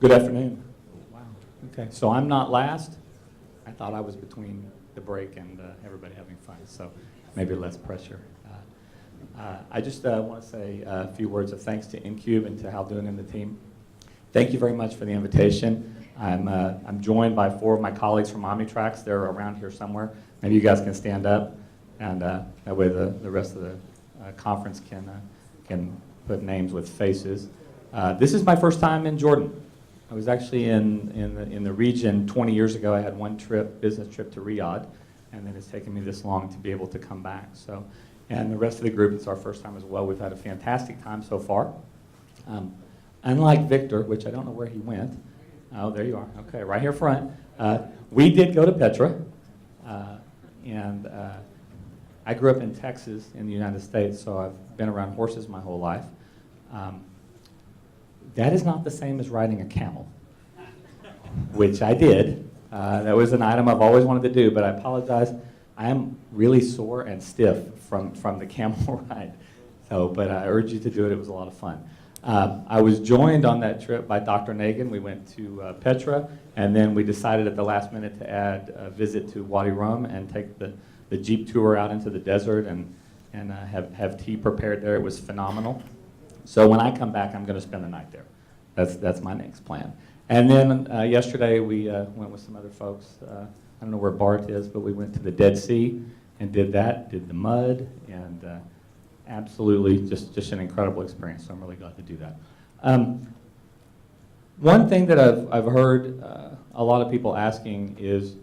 Good afternoon. Wow. Okay, so I'm not last. I thought I was between the break and everybody having fun, so maybe less pressure. I just want to say a few words of thanks to Incube and to Haldun and the team. Thank you very much for the invitation. I'm joined by 4 of my colleagues from Omnitracs. They're around here somewhere. Maybe you guys can stand up, and that way the rest of the conference can put names with faces. This is my first time in Jordan. I was actually in the region 20 years ago. I had one business trip to Riyadh, and then it's taken me this long to be able to come back. So, and the rest of the group, it's our first time as well. We've had a fantastic time so far. Unlike Victor, which I don't know where he went. Oh, there you are. Okay, right here front. We did go to Petra, and I grew up in Texas in the United States, so I've been around horses my whole life. That is not the same as riding a camel, which I did. That was an item I've always wanted to do, but I apologize. I am really sore and stiff from the camel ride. So, but I urge you to do it. It was a lot of fun. I was joined on that trip by Dr. Nagin. We went to Petra, and then we decided at the last minute to add a visit to Wadi Rum and take the Jeep tour out into the desert and have tea prepared there. It was phenomenal. So when I come back, I'm going to spend the night there. That's my next plan. And then yesterday we went with some other folks. I don't know where Bart is, but we went to the Dead Sea and did the mud, and absolutely just an incredible experience. So I'm really glad to do that. One thing that I've heard a lot of people asking is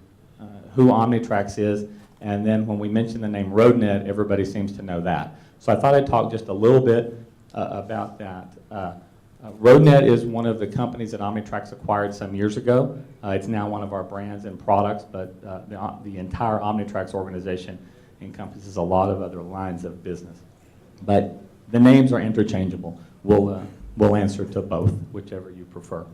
who Omnitracs is, and then when we mention the name RoadNet, everybody seems to know that. So I thought I'd talk just a little bit about that. RoadNet is one of the companies that Omnitracs acquired some years ago. It's now one of our brands and products, but the entire Omnitracs organization encompasses a lot of other lines of business. But the names are interchangeable. We'll answer to both, whichever you prefer.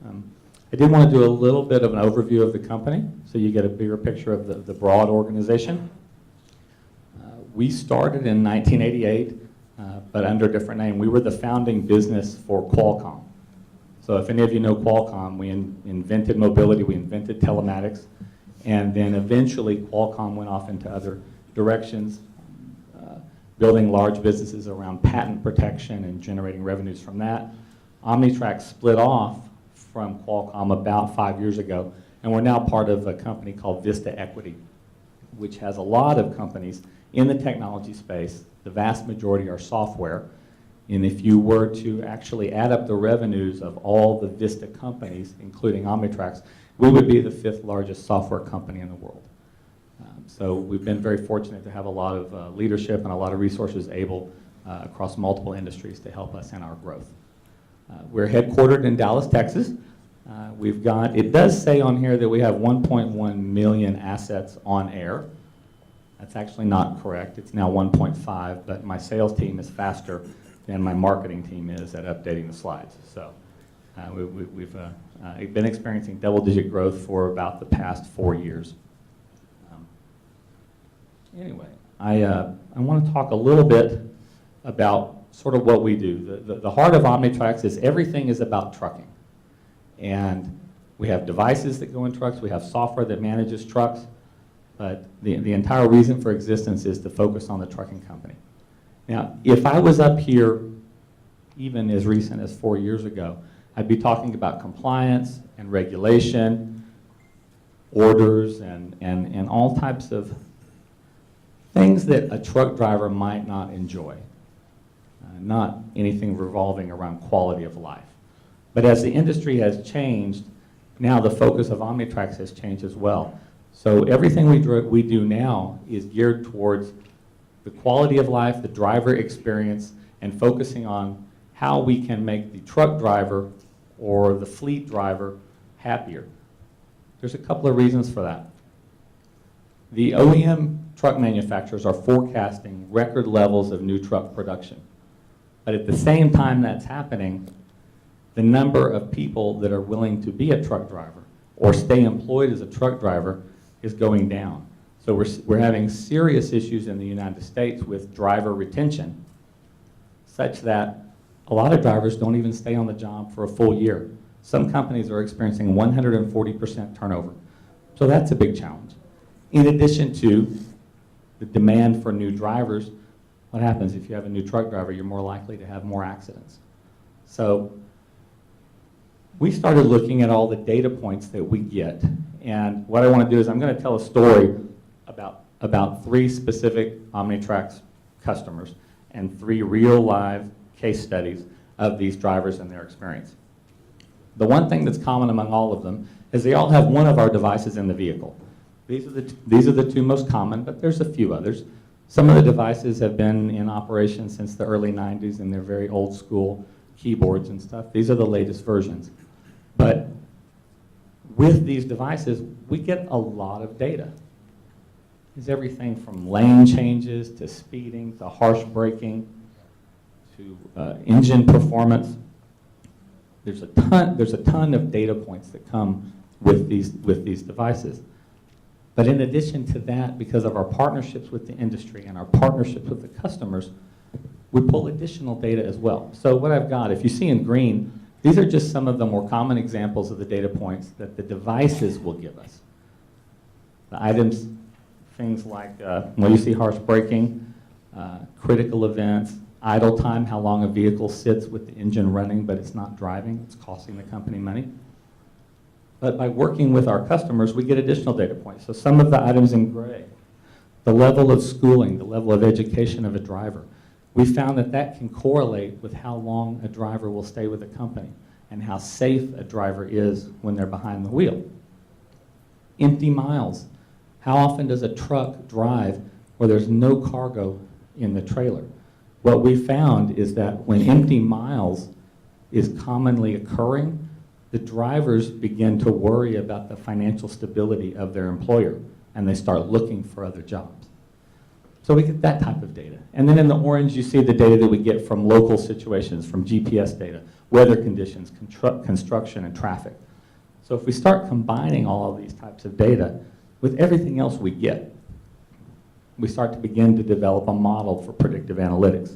I did want to do a little bit of an overview of the company so you get a bigger picture of the broad organization. We started in 1988. But under a different name. We were the founding business for Qualcomm. So if any of you know Qualcomm, we invented mobility, we invented telematics, and then eventually Qualcomm went off into other directions, building large businesses around patent protection and generating revenues from that. Omnitracs split off from Qualcomm about 5 years ago, and we're now part of a company called Vista Equity, which has a lot of companies in the technology space. The vast majority are software, and if you were to actually add up the revenues of all the Vista companies, including Omnitracs, we would be the 5th largest software company in the world. So we've been very fortunate to have a lot of leadership and a lot of resources able across multiple industries to help us in our growth. We're headquartered in Dallas, Texas. It does say on here that we have 1.1 million assets on air. That's actually not correct. It's now 1.5, but my sales team is faster than my marketing team is at updating the slides. So we've been experiencing double-digit growth for about the past 4 years. Anyway, I want to talk a little bit about sort of what we do. The heart of Omnitracs is everything is about trucking. And we have devices that go in trucks. We have software that manages trucks. But the entire reason for existence is to focus on the trucking company. Now, if I was up here even as recent as 4 years ago, I'd be talking about compliance and regulation, orders, and all types of things that a truck driver might not enjoy. Not anything revolving around quality of life. But as the industry has changed, now the focus of Omnitracs has changed as well. So everything we do now is geared towards the quality of life, the driver experience, and focusing on how we can make the truck driver or the fleet driver happier. There's a couple of reasons for that. The OEM truck manufacturers are forecasting record levels of new truck production. But at the same time that's happening, the number of people that are willing to be a truck driver or stay employed as a truck driver is going down. So we're having serious issues in the United States with driver retention, such that a lot of drivers don't even stay on the job for a full year. Some companies are experiencing 140% turnover. So that's a big challenge. In addition to the demand for new drivers, what happens if you have a new truck driver? You're more likely to have more accidents. So we started looking at all the data points that we get. And what I want to do is I'm going to tell a story about 3 specific Omnitracs customers and 3 real live case studies of these drivers and their experience. The one thing that's common among all of them is they all have one of our devices in the vehicle. These are the 2 most common, but there's a few others. Some of the devices have been in operation since the early 90s, and they're very old school keyboards and stuff. These are the latest versions. But with these devices, we get a lot of data. It's everything from lane changes to speeding to harsh braking to engine performance. There's a ton of data points that come with these devices. But in addition to that, because of our partnerships with the industry and our partnerships with the customers, we pull additional data as well. So what I've got, if you see in green, these are just some of the more common examples of the data points that the devices will give us. The items, things like, well, you see harsh braking, critical events, idle time, how long a vehicle sits with the engine running but it's not driving, it's costing the company money. But by working with our customers, we get additional data points. So some of the items in gray, the level of schooling, the level of education of a driver. We found that that can correlate with how long a driver will stay with a company and how safe a driver is when they're behind the wheel. Empty miles. How often does a truck drive where there's no cargo in the trailer? What we found is that when empty miles is commonly occurring, the drivers begin to worry about the financial stability of their employer, and they start looking for other jobs. So we get that type of data. And then in the orange, you see the data that we get from local situations, from GPS data, weather conditions, construction, and traffic. So if we start combining all of these types of data with everything else we get, we start to begin to develop a model for predictive analytics.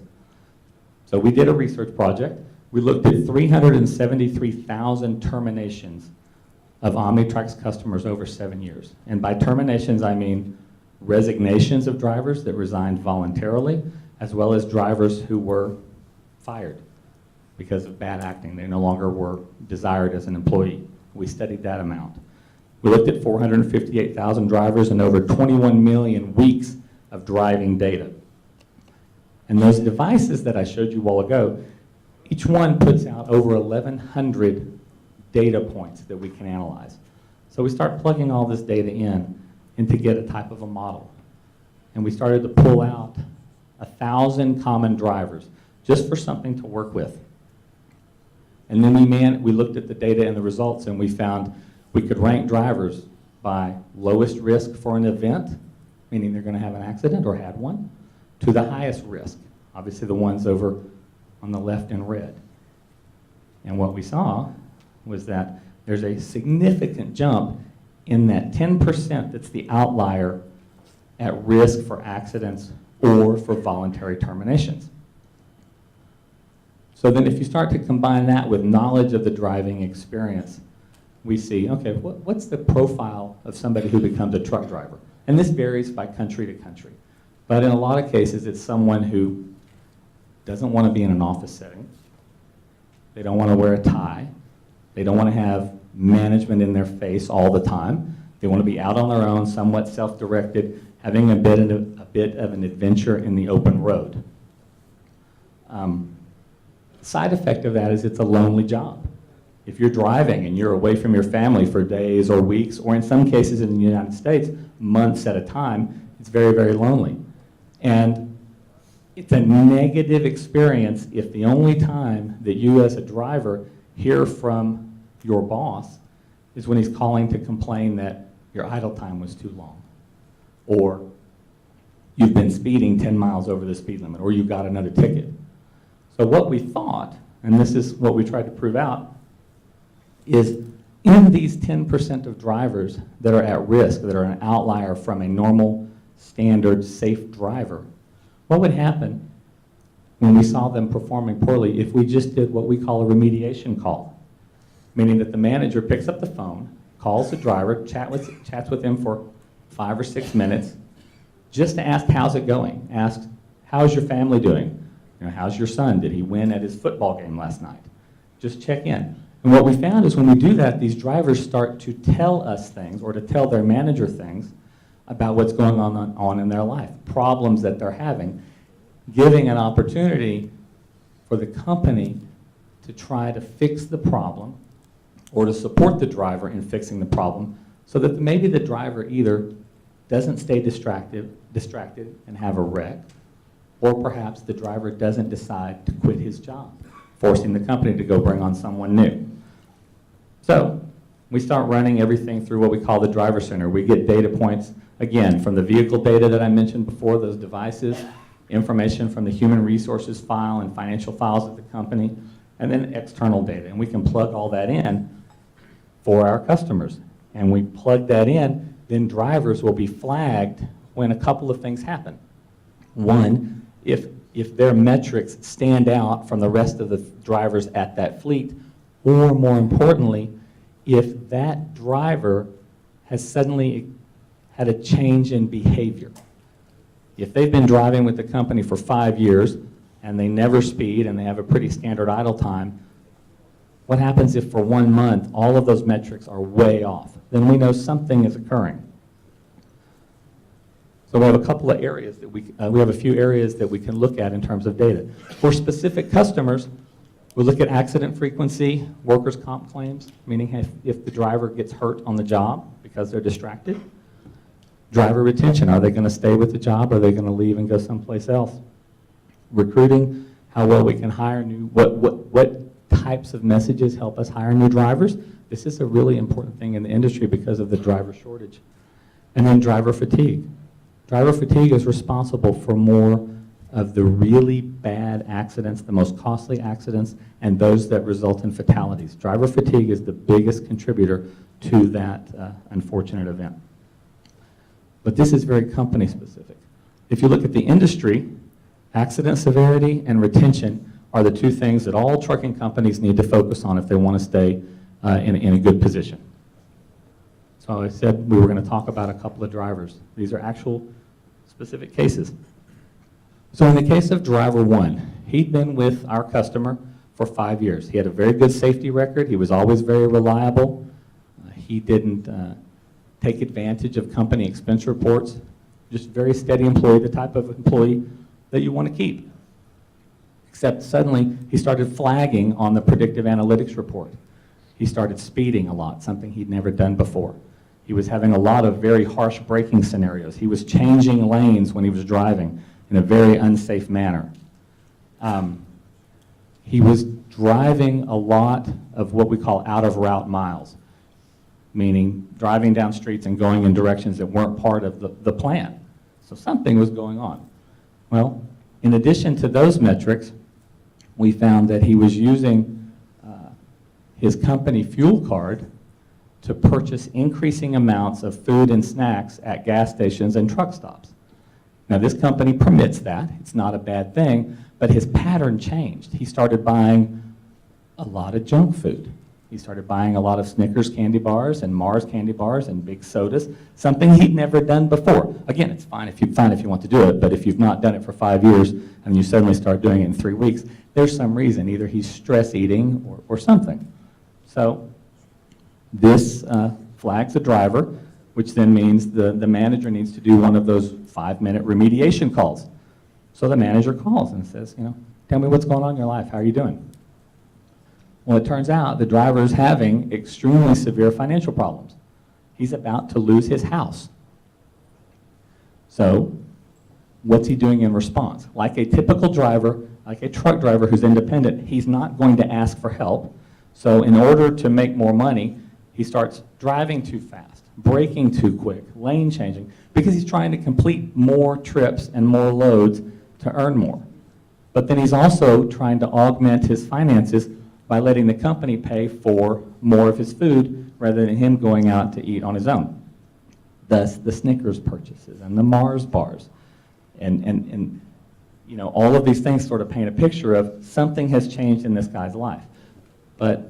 So we did a research project. We looked at 373,000 terminations of Omnitracs customers over 7 years. And by terminations, I mean resignations of drivers that resigned voluntarily, as well as drivers who were fired because of bad acting. They no longer were desired as an employee. We studied that amount. We looked at 458,000 drivers and over 21 million weeks of driving data. And those devices that I showed you a while ago, each one puts out over 1,100 data points that we can analyze. So we start plugging all this data in and to get a type of a model. And we started to pull out 1,000 common drivers just for something to work with. And then we looked at the data and the results, and we found we could rank drivers by lowest risk for an event, meaning they're going to have an accident or had one, to the highest risk, obviously the ones over on the left in red. And what we saw was that there's a significant jump in that 10% that's the outlier at risk for accidents or for voluntary terminations. So then if you start to combine that with knowledge of the driving experience, we see, okay, what's the profile of somebody who becomes a truck driver? And this varies by country to country. But in a lot of cases, it's someone who doesn't want to be in an office setting. They don't want to wear a tie. They don't want to have management in their face all the time. They want to be out on their own, somewhat self-directed, having a bit of an adventure in the open road. Side effect of that is it's a lonely job. If you're driving and you're away from your family for days or weeks, or in some cases in the United States, months at a time, it's very, very lonely. And it's a negative experience if the only time that you as a driver hear from your boss is when he's calling to complain that your idle time was too long, or you've been speeding 10 miles over the speed limit, or you got another ticket. So what we thought, and this is what we tried to prove out, is in these 10% of drivers that are at risk, that are an outlier from a normal, standard, safe driver, what would happen when we saw them performing poorly if we just did what we call a remediation call? meaning that the manager picks up the phone, calls the driver, chats with him for 5 or 6 minutes, just to ask how's it going. Asks, how's your family doing? You know, how's your son? Did he win at his football game last night? Just check in. And what we found is when we do that, these drivers start to tell us things or to tell their manager things about what's going on in their life, problems that they're having, giving an opportunity for the company to try to fix the problem or to support the driver in fixing the problem so that maybe the driver either doesn't stay distracted and have a wreck, or perhaps the driver doesn't decide to quit his job, forcing the company to go bring on someone new. So we start running everything through what we call the driver center. We get data points, again, from the vehicle data that I mentioned before, those devices, information from the human resources file and financial files of the company, and then external data. And we can plug all that in for our customers. And we plug that in, then drivers will be flagged when a couple of things happen. One, if their metrics stand out from the rest of the drivers at that fleet, or more importantly, if that driver has suddenly had a change in behavior. If they've been driving with the company for 5 years and they never speed and they have a pretty standard idle time, what happens if for 1 month all of those metrics are way off? Then we know something is occurring. So we have a couple of areas that we have a few areas that we can look at in terms of data. For specific customers, we look at accident frequency, workers' comp claims, meaning if the driver gets hurt on the job because they're distracted. Driver retention, are they going to stay with the job or are they going to leave and go someplace else? Recruiting, how well we can hire new, what types of messages help us hire new drivers. This is a really important thing in the industry because of the driver shortage. And then driver fatigue. Driver fatigue is responsible for more of the really bad accidents, the most costly accidents, and those that result in fatalities. Driver fatigue is the biggest contributor to that unfortunate event. But this is very company specific. If you look at the industry, accident severity and retention are the two things that all trucking companies need to focus on if they want to stay in a good position. So I said we were going to talk about a couple of drivers. These are actual specific cases. So in the case of driver 1, he'd been with our customer for 5 years. He had a very good safety record. He was always very reliable. He didn't take advantage of company expense reports. Just a very steady employee, the type of employee that you want to keep. Except suddenly he started flagging on the predictive analytics report. He started speeding a lot, something he'd never done before. He was having a lot of very harsh braking scenarios. He was changing lanes when he was driving in a very unsafe manner. He was driving a lot of what we call out-of-route miles, meaning driving down streets and going in directions that weren't part of the plan. So something was going on. Well, in addition to those metrics, we found that he was using his company fuel card to purchase increasing amounts of food and snacks at gas stations and truck stops. Now this company permits that, it's not a bad thing, but his pattern changed. He started buying a lot of junk food. He started buying a lot of Snickers candy bars and Mars candy bars and big sodas, something he'd never done before. Again, it's fine if you want to do it, but if you've not done it for 5 years and you suddenly start doing it in 3 weeks, there's some reason. Either he's stress eating or something. So this flags the driver, which then means the manager needs to do one of those 5-minute remediation calls. So the manager calls and says, tell me what's going on in your life. How are you doing? Well, it turns out the driver is having extremely severe financial problems. He's about to lose his house. So what's he doing in response? Like a typical driver, like a truck driver who's independent, he's not going to ask for help. So in order to make more money, he starts driving too fast, braking too quick, lane changing, because he's trying to complete more trips and more loads to earn more. But then he's also trying to augment his finances by letting the company pay for more of his food rather than him going out to eat on his own. Thus, the Snickers purchases and the Mars bars. And all of these things sort of paint a picture of something has changed in this guy's life. But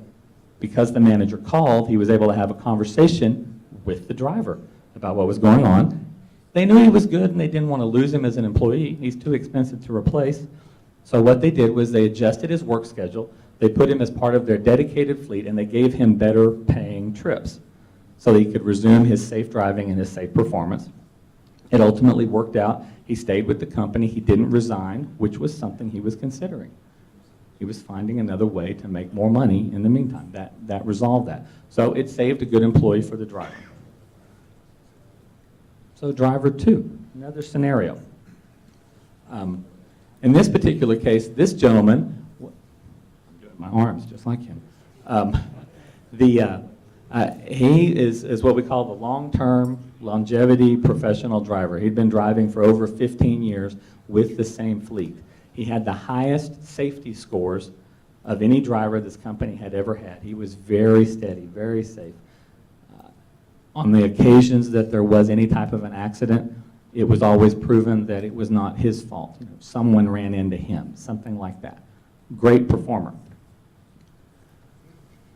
Because the manager called, he was able to have a conversation with the driver about what was going on. They knew he was good and they didn't want to lose him as an employee. He's too expensive to replace. So what they did was they adjusted his work schedule, they put him as part of their dedicated fleet, and they gave him better paying trips so that he could resume his safe driving and his safe performance. It ultimately worked out. He stayed with the company. He didn't resign, which was something he was considering. He was finding another way to make more money in the meantime. That resolved that. So it saved a good employee for the driver. So driver 2, another scenario. In this particular case, this gentleman, I'm doing my arms just like him. He is what we call the long-term longevity professional driver. He'd been driving for over 15 years with the same fleet. He had the highest safety scores of any driver this company had ever had. He was very steady, very safe. On the occasions that there was any type of an accident, it was always proven that it was not his fault. You know, someone ran into him, something like that. Great performer.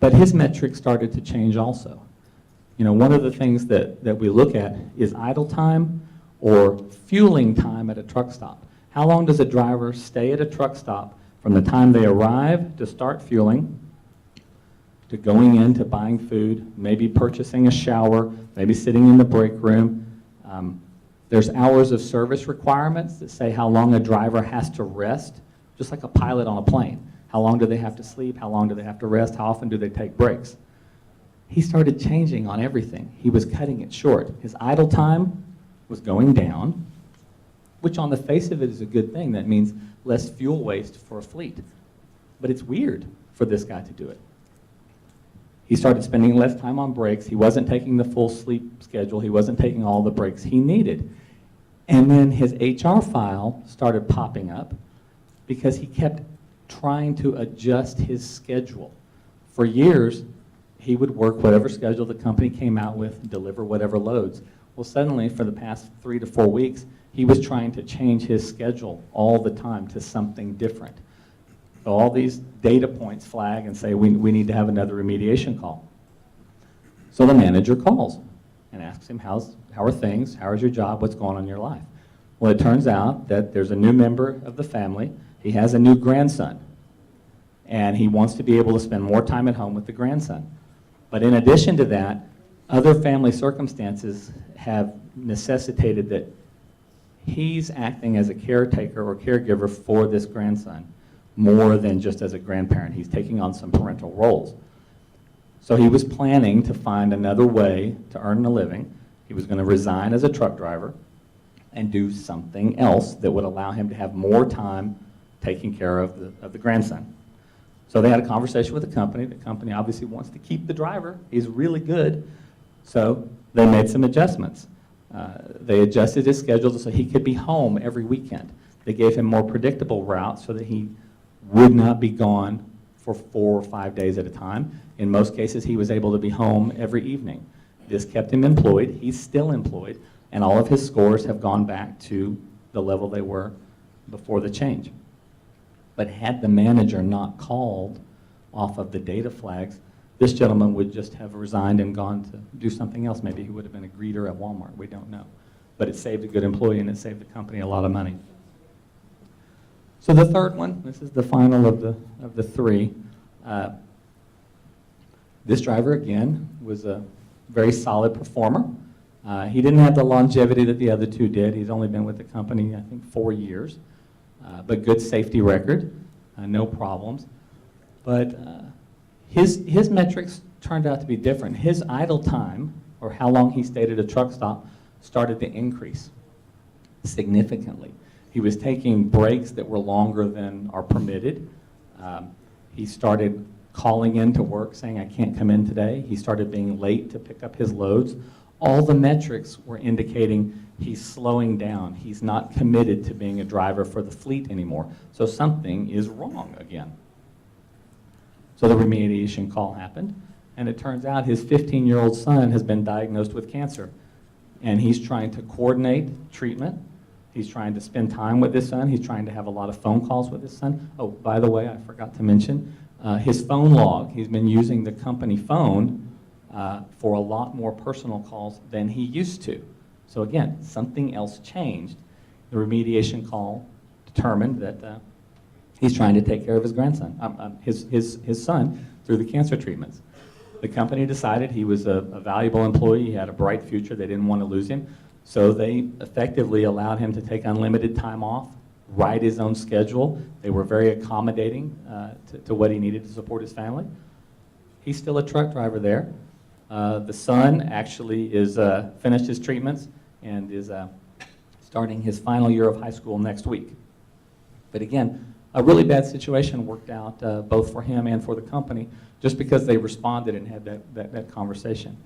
But his metrics started to change also. You know, one of the things that we look at is idle time or fueling time at a truck stop. How long does a driver stay at a truck stop from the time they arrive to start fueling, to going in, to buying food, maybe purchasing a shower, maybe sitting in the break room. There's hours of service requirements that say how long a driver has to rest, just like a pilot on a plane. How long do they have to sleep? How long do they have to rest? How often do they take breaks? He started changing on everything. He was cutting it short. His idle time was going down, which on the face of it is a good thing. That means less fuel waste for a fleet. But it's weird for this guy to do it. He started spending less time on breaks. He wasn't taking the full sleep schedule. He wasn't taking all the breaks he needed. And then his HR file started popping up because he kept trying to adjust his schedule. For years, he would work whatever schedule the company came out with, deliver whatever loads. Well, suddenly, for the past 3 to 4 weeks, he was trying to change his schedule all the time to something different. So all these data points flag and say, we need to have another remediation call. So the manager calls and asks him, how are things? How is your job? What's going on in your life? Well, it turns out that there's a new member of the family. He has a new grandson, and he wants to be able to spend more time at home with the grandson. But in addition to that, other family circumstances have necessitated that he's acting as a caretaker or caregiver for this grandson more than just as a grandparent. He's taking on some parental roles. So he was planning to find another way to earn a living. He was going to resign as a truck driver and do something else that would allow him to have more time taking care of the grandson. So they had a conversation with the company. The company obviously wants to keep the driver. He's really good. So they made some adjustments. They adjusted his schedule so he could be home every weekend. They gave him more predictable routes so that he would not be gone for 4 or 5 days at a time. In most cases, he was able to be home every evening. This kept him employed. He's still employed, and all of his scores have gone back to the level they were before the change. But had the manager not called off of the data flags, this gentleman would just have resigned and gone to do something else. Maybe he would have been a greeter at Walmart. We don't know. But it saved a good employee, and it saved the company a lot of money. So the third one, this is the final of the three. This driver, again, was a very solid performer. He didn't have the longevity that the other two did. He's only been with the company, I think, 4 years. But good safety record, no problems. But his metrics turned out to be different. His idle time, or how long he stayed at a truck stop, started to increase significantly. He was taking breaks that were longer than are permitted. He started calling in to work saying, I can't come in today. He started being late to pick up his loads. All the metrics were indicating he's slowing down. He's not committed to being a driver for the fleet anymore. So something is wrong again. So the remediation call happened, and it turns out his 15-year-old son has been diagnosed with cancer. And he's trying to coordinate treatment. He's trying to spend time with his son. He's trying to have a lot of phone calls with his son. Oh, by the way, I forgot to mention, His phone log, he's been using the company phone for a lot more personal calls than he used to. So again, something else changed. The remediation call determined that he's trying to take care of his grandson, his son, through the cancer treatments. The company decided he was a valuable employee, he had a bright future, they didn't want to lose him, so they effectively allowed him to take unlimited time off, write his own schedule. They were very accommodating to what he needed to support his family. He's still a truck driver there. The son actually is finished his treatments and is starting his final year of high school next week. But again, a really bad situation worked out both for him and for the company just because they responded and had that conversation.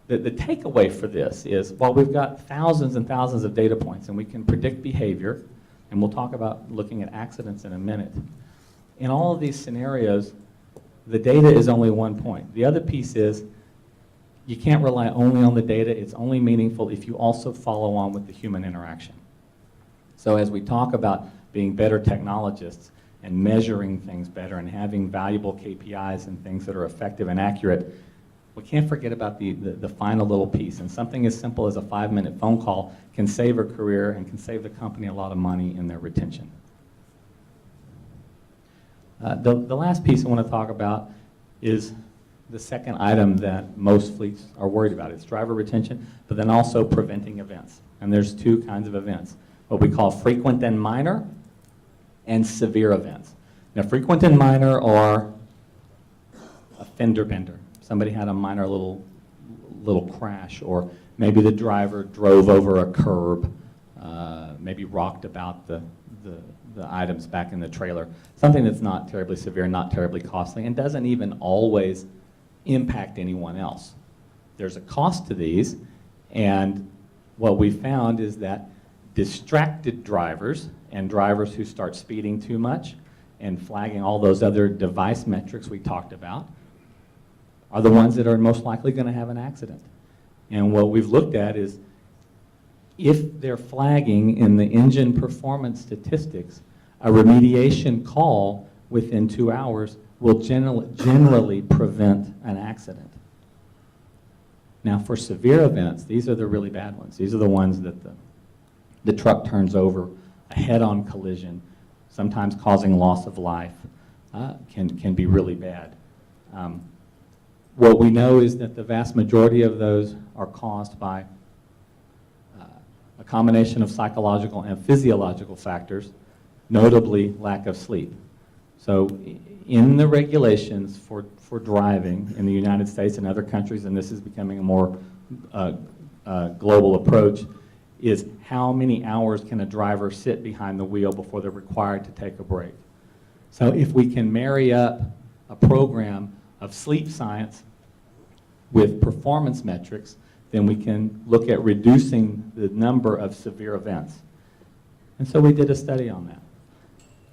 The takeaway for this is, while we've got thousands and thousands of data points and we can predict behavior, and we'll talk about looking at accidents in a minute, in all of these scenarios, the data is only one point. The other piece is, you can't rely only on the data. It's only meaningful if you also follow on with the human interaction. So as we talk about being better technologists and measuring things better and having valuable KPIs and things that are effective and accurate, we can't forget about the final little piece. And something as simple as a 5-minute phone call can save a career and can save the company a lot of money in their retention. The last piece I want to talk about is the second item that most fleets are worried about. It's driver retention, but then also preventing events. And there's two kinds of events, what we call frequent and minor and severe events. Now, frequent and minor are a fender bender. Somebody had a minor little crash, or maybe the driver drove over a curb, maybe rocked about the items back in the trailer. Something that's not terribly severe, not terribly costly, and doesn't even always impact anyone else. There's a cost to these, and what we found is that distracted drivers and drivers who start speeding too much and flagging all those other device metrics we talked about are the ones that are most likely going to have an accident. And what we've looked at is, if they're flagging in the engine performance statistics, a remediation call within 2 hours will generally prevent an accident. Now, for severe events, these are the really bad ones. These are the ones that the truck turns over, a head-on collision, sometimes causing loss of life, can be really bad. What we know is that the vast majority of those are caused by a combination of psychological and physiological factors, notably lack of sleep. So in the regulations for driving in the United States and other countries, and this is becoming a more global approach, is how many hours can a driver sit behind the wheel before they're required to take a break. So if we can marry up a program of sleep science with performance metrics, then we can look at reducing the number of severe events. And so we did a study on that.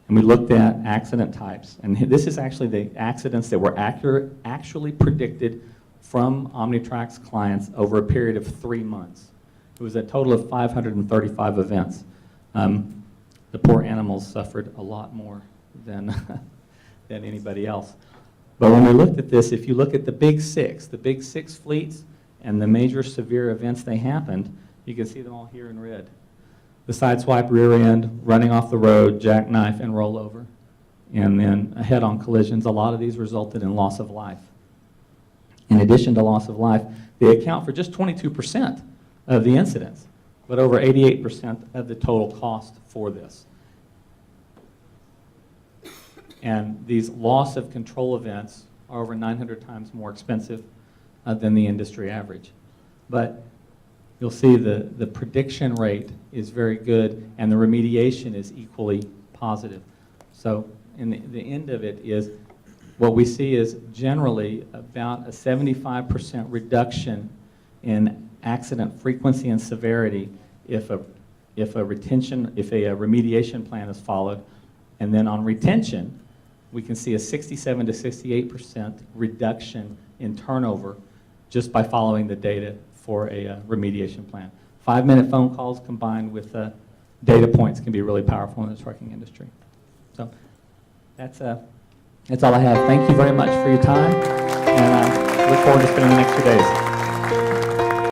And we looked at accident types. And this is actually the accidents that were actually predicted from Omnitracs clients over a period of 3 months. It was a total of 535 events. The poor animals suffered a lot more than anybody else. But when we looked at this, if you look at the big six fleets and the major severe events they happened, you can see them all here in red. The sideswipe, rear end, running off the road, jackknife, and rollover. And then head-on collisions. A lot of these resulted in loss of life. In addition to loss of life, they account for just 22% of the incidents, but over 88% of the total cost for this. And these loss of control events are over 900 times more expensive than the industry average. But you'll see the prediction rate is very good, and the remediation is equally positive. So in the end of it is, what we see is generally about a 75% reduction in accident frequency and severity if a remediation plan is followed. And then on retention, we can see a 67 to 68% reduction in turnover just by following the data for a remediation plan. 5-minute phone calls combined with data points can be really powerful in the trucking industry. So that's That's all I have. Thank you very much for your time, and I look forward to spending the next few days.